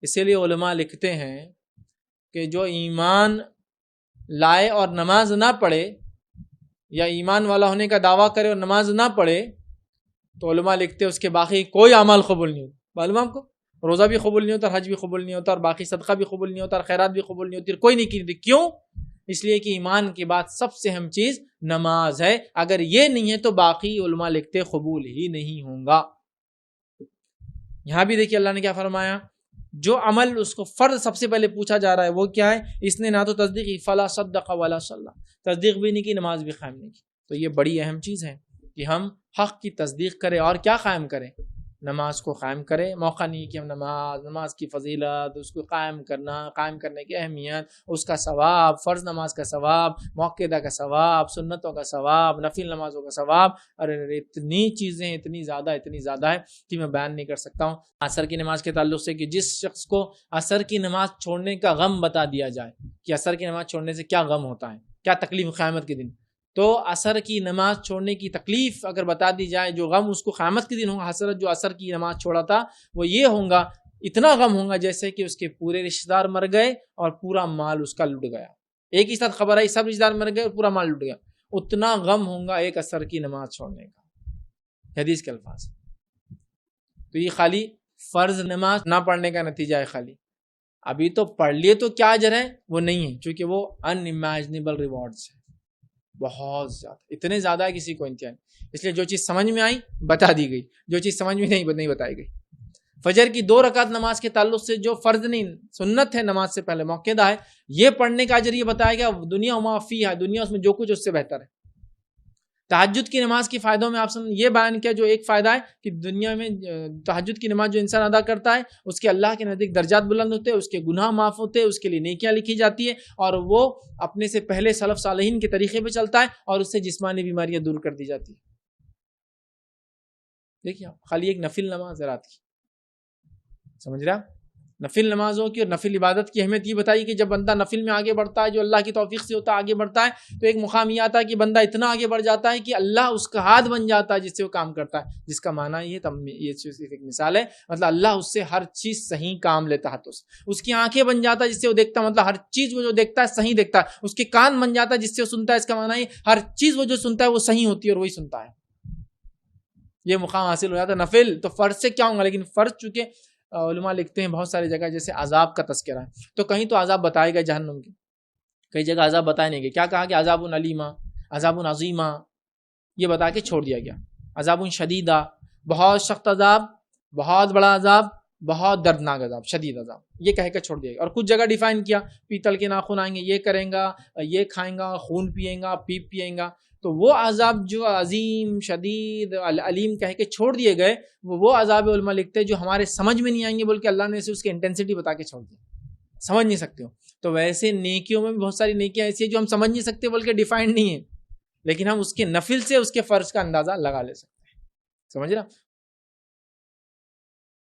اسی لیے علماء لکھتے ہیں کہ جو ایمان لائے اور نماز نہ پڑھے، یا ایمان والا ہونے کا دعویٰ کرے اور نماز نہ پڑھے، تو علماء لکھتے ہیں اس کے باقی کوئی اعمال قبول نہیں ہوتا. معلوم آپ کو، روزہ بھی قبول نہیں ہوتا، حج بھی قبول نہیں ہوتا، اور باقی صدقہ بھی قبول نہیں ہوتا، اور خیرات بھی قبول نہیں ہوتی، اور کوئی نہیں کی. کیوں؟ اس لیے کہ ایمان کے بعد سب سے اہم چیز نماز ہے. اگر یہ نہیں ہے تو باقی علماء لکھتے قبول ہی نہیں ہوں گا. یہاں بھی دیکھیے اللہ نے کیا فرمایا، جو عمل اس کو فرض سب سے پہلے پوچھا جا رہا ہے وہ کیا ہے؟ اس نے نہ تو تصدیق کی، فلا صدق ولا صلی، تصدیق بھی نہیں کی، نماز بھی قائم نہیں کی. تو یہ بڑی اہم چیز ہے کہ ہم حق کی تصدیق کریں اور کیا قائم کریں؟ نماز کو قائم کریں. موقع نہیں کہ ہم نماز کی فضیلت، اس کو قائم کرنے کی اہمیت، اس کا ثواب، فرض نماز کا ثواب، موقعہ کا ثواب، سنتوں کا ثواب، نفل نمازوں کا ثواب. ارے اتنی چیزیں اتنی زیادہ ہے کہ میں بیان نہیں کر سکتا ہوں. عصر کی نماز کے تعلق سے کہ جس شخص کو عصر کی نماز چھوڑنے کا غم بتا دیا جائے کہ عصر کی نماز چھوڑنے سے کیا غم ہوتا ہے، کیا تکلیف قیامت کے دن، تو عصر کی نماز چھوڑنے کی تکلیف اگر بتا دی جائے، جو غم اس کو قیامت کے دن ہوگا، حسرت جو عصر کی نماز چھوڑا تھا وہ یہ ہوگا، اتنا غم ہوگا جیسے کہ اس کے پورے رشتہ دار مر گئے اور پورا مال اس کا لٹ گیا. ایک ہی ساتھ خبر آئی سب رشتہ دار مر گئے اور پورا مال لٹ گیا، اتنا غم ہوگا ایک عصر کی نماز چھوڑنے کا. حدیث کے الفاظ. تو یہ خالی فرض نماز نہ پڑھنے کا نتیجہ ہے. خالی ابھی تو پڑھ لیے تو کیا اجر ہے؟ وہ نہیں ہے، چونکہ وہ ان امیجنیبل ریوارڈز ہے، بہت زیادہ، اتنے زیادہ ہے کسی کو انتہا نہیں. اس لیے جو چیز سمجھ میں آئی بتا دی گئی، جو چیز سمجھ میں نہیں بتائی گئی. فجر کی 2 رکعت نماز کے تعلق سے جو فرض نہیں، سنت ہے، نماز سے پہلے موقعہ ہے، یہ پڑھنے کا اجر یہ بتایا گیا دنیا وما فیہا، دنیا اس میں جو کچھ اس سے بہتر ہے. تہجد کی نماز کے فائدوں میں آپ نے یہ بیان کیا، جو ایک فائدہ ہے کہ دنیا میں تہجد کی نماز جو انسان ادا کرتا ہے اس کے اللہ کے نزدیک درجات بلند ہوتے ہیں، اس کے گناہ معاف ہوتے ہیں، اس کے لیے نیکیاں لکھی جاتی ہیں، اور وہ اپنے سے پہلے سلف صالحین کے طریقے پہ چلتا ہے اور اس سے جسمانی بیماریاں دور کر دی جاتی ہیں. دیکھیے خالی ایک نفل نماز رات کی، سمجھ رہا؟ نفل نمازوں کی اور نفل عبادت کی اہمیت یہ بتائی کہ جب بندہ نفل میں آگے بڑھتا ہے، جو اللہ کی توفیق سے ہوتا ہے آگے بڑھتا ہے، تو ایک مقام یہ آتا ہے کہ بندہ اتنا آگے بڑھ جاتا ہے کہ اللہ اس کا ہاتھ بن جاتا ہے جس سے وہ کام کرتا ہے. جس کا معنی یہ چیز ایک مثال ہے، مطلب اللہ اس سے ہر چیز صحیح کام لیتا ہے. تو اس کی آنکھیں بن جاتا ہے جس سے وہ دیکھتا ہے، مطلب ہر چیز وہ جو دیکھتا ہے صحیح دیکھتا ہے. اس کے کان بن جاتا ہے جس سے وہ سنتا ہے، اس کا معنی یہ ہر چیز وہ جو سنتا ہے وہ صحیح ہوتی ہے اور وہی سنتا ہے. یہ مقام حاصل ہو جاتا ہے. نفل تو فرض سے کیا ہوں گا، لیکن فرض چونکہ علماء لکھتے ہیں بہت ساری جگہ جیسے عذاب کا تذکرہ ہے، تو کہیں تو عذاب بتائے گئے جہنم کے، کئی جگہ عذاب بتائے نہیں گئے. کیا کہا کہ عذاب علیمہ، عذاب عظیمہ، یہ بتا کے چھوڑ دیا گیا. عذاب شدیدہ، بہت سخت عذاب، بہت بڑا عذاب، بہت دردناک عذاب، شدید عذاب، یہ کہہ کے چھوڑ دیا گیا. اور کچھ جگہ ڈیفائن کیا، پیتل کے ناخن آئیں گے، یہ کریں گا، یہ کھائیں گا، خون پیئیں گا، پیپ پیئیں گا. تو وہ عذاب جو عظیم شدید علیم کہہ کے چھوڑ دیے گئے، وہ عذاب علماء لکھتے جو ہمارے سمجھ میں نہیں آئیں گے، بلکہ اللہ نے اسے اس کی انٹینسٹی بتا کے چھوڑ دیا، سمجھ نہیں سکتے ہو. تو ویسے نیکیوں میں بھی بہت ساری نیکیاں ایسی ہیں جو ہم سمجھ نہیں سکتے بلکہ ڈیفائنڈ نہیں ہیں، لیکن ہم اس کے نفل سے اس کے فرض کا اندازہ لگا لے سکتے ہیں. سمجھ رہا؟